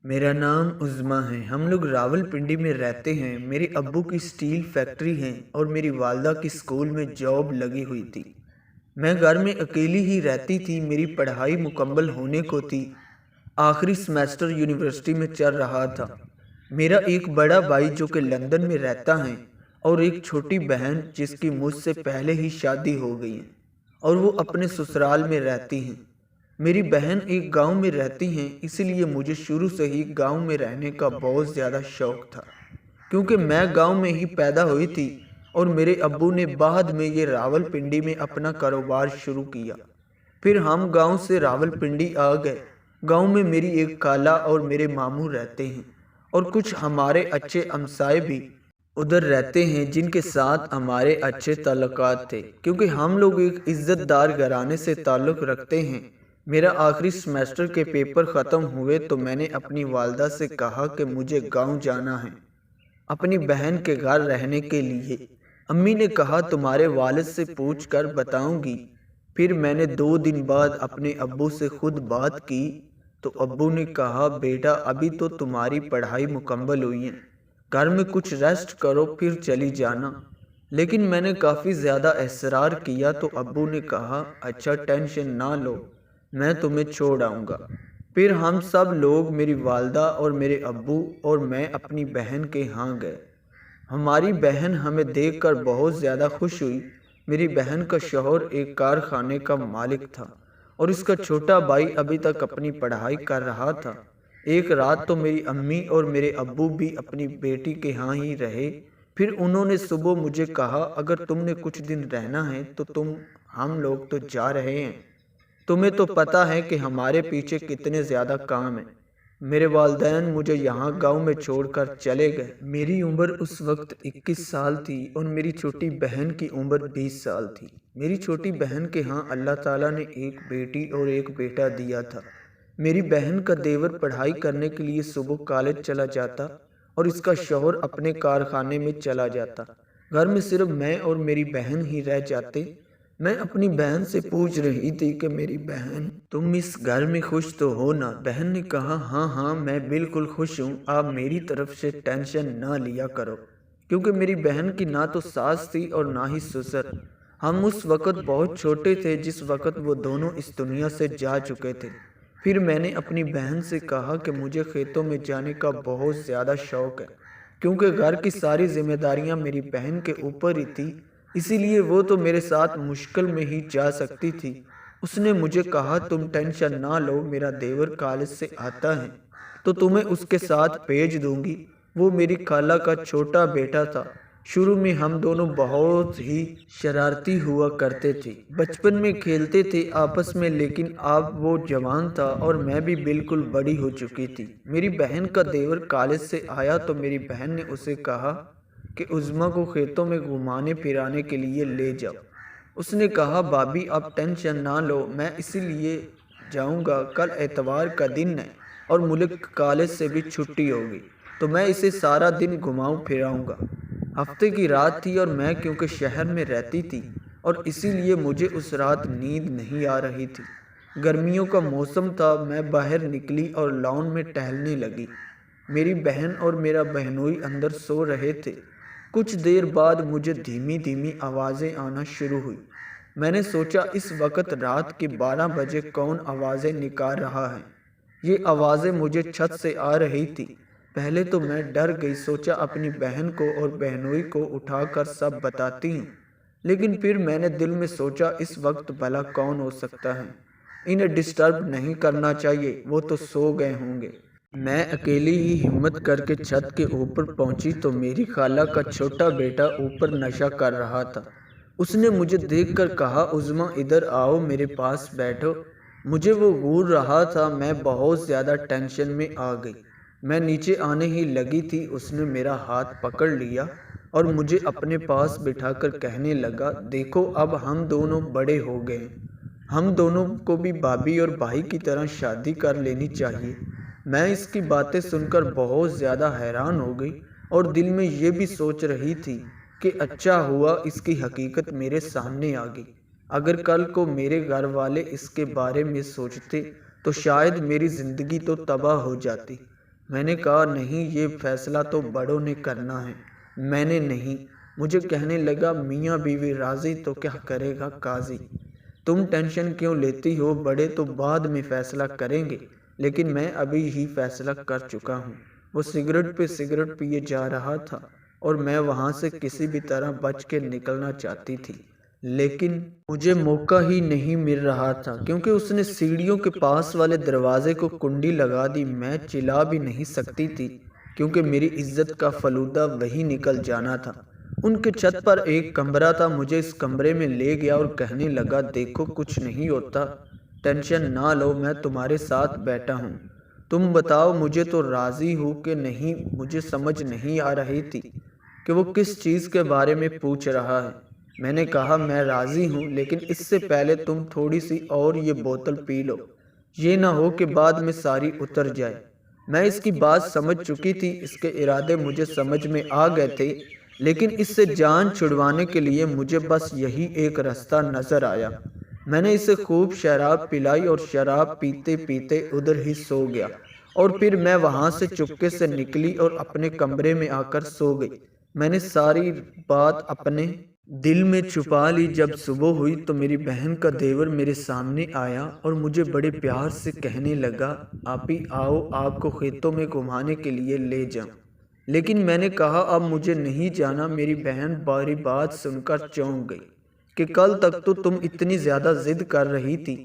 मेरा नाम उज़्मा है। हम लोग रावलपिंडी में रहते हैं। मेरे अब्बू की स्टील फैक्ट्री है और मेरी वालदा की स्कूल में जॉब लगी हुई थी। मैं घर में अकेली ही रहती थी। मेरी पढ़ाई मुकम्मल होने को थी। आखिरी सेमेस्टर यूनिवर्सिटी में चल रहा था। मेरा एक बड़ा भाई जो कि लंदन में रहता है और एक छोटी बहन जिसकी मुझसे पहले ही शादी हो गई है और वो अपने ससुराल में रहती हैं। मेरी बहन एक गांव में रहती हैं, इसलिए मुझे शुरू से ही गांव में रहने का बहुत ज़्यादा शौक़ था, क्योंकि मैं गांव में ही पैदा हुई थी और मेरे अब्बू ने बाद में ये रावलपिंडी में अपना कारोबार शुरू किया। फिर हम गांव से रावलपिंडी आ गए। गांव में मेरी एक खाला और मेरे मामू रहते हैं और कुछ हमारे अच्छे हमसाए भी उधर रहते हैं जिनके साथ हमारे अच्छे ताल्लुकात थे, क्योंकि हम लोग एक इज़्ज़तदार घराने से ताल्लुक़ रखते हैं। मेरा आखिरी सेमेस्टर के पेपर ख़त्म हुए तो मैंने अपनी वालदा से कहा कि मुझे गांव जाना है अपनी बहन के घर रहने के लिए। अम्मी ने कहा तुम्हारे वालिद से पूछ कर बताऊंगी। फिर मैंने 2 दिन बाद अपने अब्बू से खुद बात की तो अब्बू ने कहा बेटा अभी तो तुम्हारी पढ़ाई मुकम्मल हुई है, घर में कुछ रेस्ट करो फिर चली जाना। लेकिन मैंने काफ़ी ज़्यादा इसरार किया तो अब्बू ने कहा अच्छा टेंशन ना लो, मैं तुम्हें छोड़ आऊँगा। फिर हम सब लोग मेरी वालदा और मेरे अब्बू और मैं अपनी बहन के यहाँ गए। हमारी बहन हमें देखकर बहुत ज़्यादा खुश हुई। मेरी बहन का शौहर एक कारखाने का मालिक था और इसका छोटा भाई अभी तक अपनी पढ़ाई कर रहा था। एक रात तो मेरी अम्मी और मेरे अब्बू भी अपनी बेटी के यहाँ ही रहे। फिर उन्होंने सुबह मुझे कहा अगर तुमने कुछ दिन रहना है तो हम लोग तो जा रहे हैं, तुम्हें तो पता है कि हमारे पीछे कितने ज़्यादा काम हैं। मेरे वालिदैन मुझे यहाँ गांव में छोड़कर चले गए। मेरी उम्र उस वक्त 21 साल थी और मेरी छोटी बहन की उम्र 20 साल थी। मेरी छोटी बहन के यहाँ अल्लाह ताला ने एक बेटी और एक बेटा दिया था। मेरी बहन का देवर पढ़ाई करने के लिए सुबह कॉलेज चला जाता और इसका शौहर अपने कारखाने में चला जाता। घर में सिर्फ मैं और मेरी बहन ही रह जाते। मैं अपनी बहन से पूछ रही थी कि मेरी बहन तुम इस घर में खुश तो हो ना? बहन ने कहा हाँ हाँ मैं बिल्कुल खुश हूँ, आप मेरी तरफ से टेंशन ना लिया करो। क्योंकि मेरी बहन की ना तो सास थी और ना ही ससुर। हम उस वक़्त बहुत छोटे थे जिस वक़्त वो दोनों इस दुनिया से जा चुके थे। फिर मैंने अपनी बहन से कहा कि मुझे खेतों में जाने का बहुत ज़्यादा शौक़ है, क्योंकि घर की सारी जिम्मेदारियाँ मेरी बहन के ऊपर ही थी, इसीलिए वो तो मेरे साथ मुश्किल में ही जा सकती थी। उसने मुझे कहा तुम टेंशन ना लो, मेरा देवर कॉलेज से आता है तो तुम्हें उसके साथ भेज दूंगी। वो मेरी खाला का छोटा बेटा था। शुरू में हम दोनों बहुत ही शरारती हुआ करते थे, बचपन में खेलते थे आपस में, लेकिन अब वो जवान था और मैं भी बिल्कुल बड़ी हो चुकी थी। मेरी बहन का देवर कॉलेज से आया तो मेरी बहन ने उसे कहा कि उज़्मा को खेतों में घुमाने फिराने के लिए ले जाओ। उसने कहा भाभी आप टेंशन ना लो, मैं इसीलिए जाऊंगा, कल एतवार का दिन है और मुल्क कॉलेज से भी छुट्टी होगी तो मैं इसे सारा दिन घुमाऊं फिराऊंगा। हफ्ते की रात थी और मैं क्योंकि शहर में रहती थी और इसीलिए मुझे उस रात नींद नहीं आ रही थी। गर्मियों का मौसम था। मैं बाहर निकली और लॉन में टहलने लगी। मेरी बहन और मेरा बहनोई अंदर सो रहे थे। कुछ देर बाद मुझे धीमी धीमी आवाज़ें आना शुरू हुई। मैंने सोचा इस वक्त रात के 12 बजे कौन आवाज़ें निकाल रहा है। ये आवाज़ें मुझे छत से आ रही थी। पहले तो मैं डर गई, सोचा अपनी बहन को और बहनोई को उठाकर सब बताती हूँ, लेकिन फिर मैंने दिल में सोचा इस वक्त भला कौन हो सकता है, इन्हें डिस्टर्ब नहीं करना चाहिए, वो तो सो गए होंगे। मैं अकेली ही हिम्मत करके छत के ऊपर पहुंची तो मेरी खाला का छोटा बेटा ऊपर नशा कर रहा था। उसने मुझे देखकर कहा उज़्मा इधर आओ, मेरे पास बैठो। मुझे वो घूर रहा था। मैं बहुत ज़्यादा टेंशन में आ गई। मैं नीचे आने ही लगी थी, उसने मेरा हाथ पकड़ लिया और मुझे अपने पास बिठाकर कहने लगा देखो अब हम दोनों बड़े हो गए, हम दोनों को भी भाभी और भाई की तरह शादी कर लेनी चाहिए। मैं इसकी बातें सुनकर बहुत ज़्यादा हैरान हो गई और दिल में ये भी सोच रही थी कि अच्छा हुआ इसकी हकीकत मेरे सामने आ गई। अगर कल को मेरे घर वाले इसके बारे में सोचते तो शायद मेरी ज़िंदगी तो तबाह हो जाती। میں نے کہا نہیں، یہ فیصلہ تو بڑوں نے کرنا ہے، میں نے نہیں۔ مجھے کہنے لگا میاں بیوی راضی تو کیا کرے گا قاضی، تم ٹینشن کیوں لیتی ہو، بڑے تو بعد میں فیصلہ کریں گے، لیکن میں ابھی ہی فیصلہ کر چکا ہوں۔ وہ سگریٹ پہ سگریٹ پیے جا رہا تھا اور میں وہاں سے کسی بھی طرح بچ کے نکلنا چاہتی تھی، لیکن مجھے موقع ہی نہیں مل رہا تھا کیونکہ اس نے سیڑھیوں کے پاس والے دروازے کو کنڈی لگا دی۔ میں چلا بھی نہیں سکتی تھی کیونکہ میری عزت کا فلودہ وہی نکل جانا تھا۔ ان کے چھت پر ایک کمرہ تھا، مجھے اس کمرے میں لے گیا اور کہنے لگا دیکھو کچھ نہیں ہوتا، ٹینشن نہ لو، میں تمہارے ساتھ بیٹھا ہوں، تم بتاؤ مجھے تو راضی ہو کہ نہیں۔ مجھے سمجھ نہیں آ رہی تھی کہ وہ کس چیز کے بارے میں پوچھ رہا ہے۔ میں نے کہا میں راضی ہوں، لیکن اس سے پہلے تم تھوڑی سی اور یہ بوتل پی لو، یہ نہ ہو کہ بعد میں ساری اتر جائے۔ میں اس کی بات سمجھ چکی تھی، اس کے ارادے مجھے سمجھ میں آ گئے تھے، لیکن اس سے جان چھڑوانے کے لیے مجھے بس یہی ایک راستہ نظر آیا۔ میں نے اسے خوب شراب پلائی اور شراب پیتے پیتے ادھر ہی سو گیا، اور پھر میں وہاں سے چپکے سے نکلی اور اپنے کمرے میں آ کر سو گئی۔ میں نے ساری بات اپنے دل میں چھپا لی۔ جب صبح ہوئی تو میری بہن کا دیور میرے سامنے آیا اور مجھے بڑے پیار سے کہنے لگا آپی آؤ، آپ کو کھیتوں میں گھمانے کے لیے لے جاؤں، لیکن میں نے کہا اب مجھے نہیں جانا۔ میری بہن باری بات سن کر چونک گئی کہ کل تک تو تم اتنی زیادہ ضد کر رہی تھی،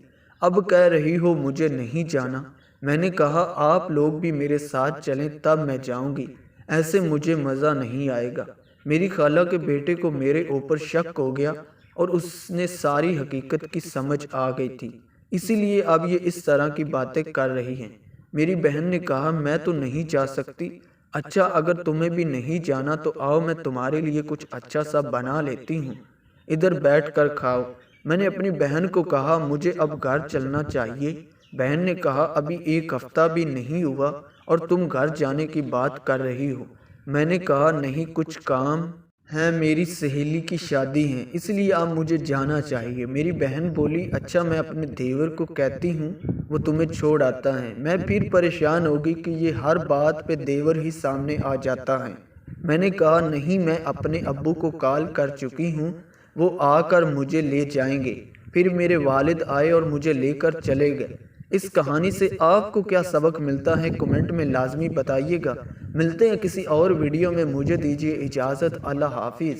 اب کہہ رہی ہو مجھے نہیں جانا۔ میں نے کہا آپ لوگ بھی میرے ساتھ چلیں تب میں جاؤں گی، ایسے مجھے مزہ نہیں آئے گا۔ میری خالہ کے بیٹے کو میرے اوپر شک ہو گیا اور اس نے ساری حقیقت کی سمجھ آ گئی تھی، اسی لیے اب یہ اس طرح کی باتیں کر رہی ہیں۔ میری بہن نے کہا میں تو نہیں جا سکتی۔ اچھا اگر تمہیں بھی نہیں جانا تو آؤ میں تمہارے لیے کچھ اچھا سا بنا لیتی ہوں، ادھر بیٹھ کر کھاؤ۔ میں نے اپنی بہن کو کہا مجھے اب گھر چلنا چاہیے۔ بہن نے کہا ابھی ایک ہفتہ بھی نہیں ہوا اور تم گھر جانے کی بات کر رہی ہو۔ میں نے کہا نہیں، کچھ کام ہے، میری سہیلی کی شادی ہے، اس لیے اب مجھے جانا چاہیے۔ میری بہن بولی اچھا میں اپنے دیور کو کہتی ہوں وہ تمہیں چھوڑ آتا ہے۔ میں پھر پریشان ہوگی کہ یہ ہر بات پہ دیور ہی سامنے آ جاتا ہے۔ میں نے کہا نہیں، میں اپنے ابو کو کال کر چکی ہوں، وہ آ کر مجھے لے جائیں گے۔ پھر میرے والد آئے اور مجھے لے کر چلے گئے۔ اس کہانی سے آپ کو کیا سبق ملتا ہے کمنٹ میں لازمی بتائیے گا۔ ملتے ہیں کسی اور ویڈیو میں، مجھے دیجیے اجازت، اللہ حافظ۔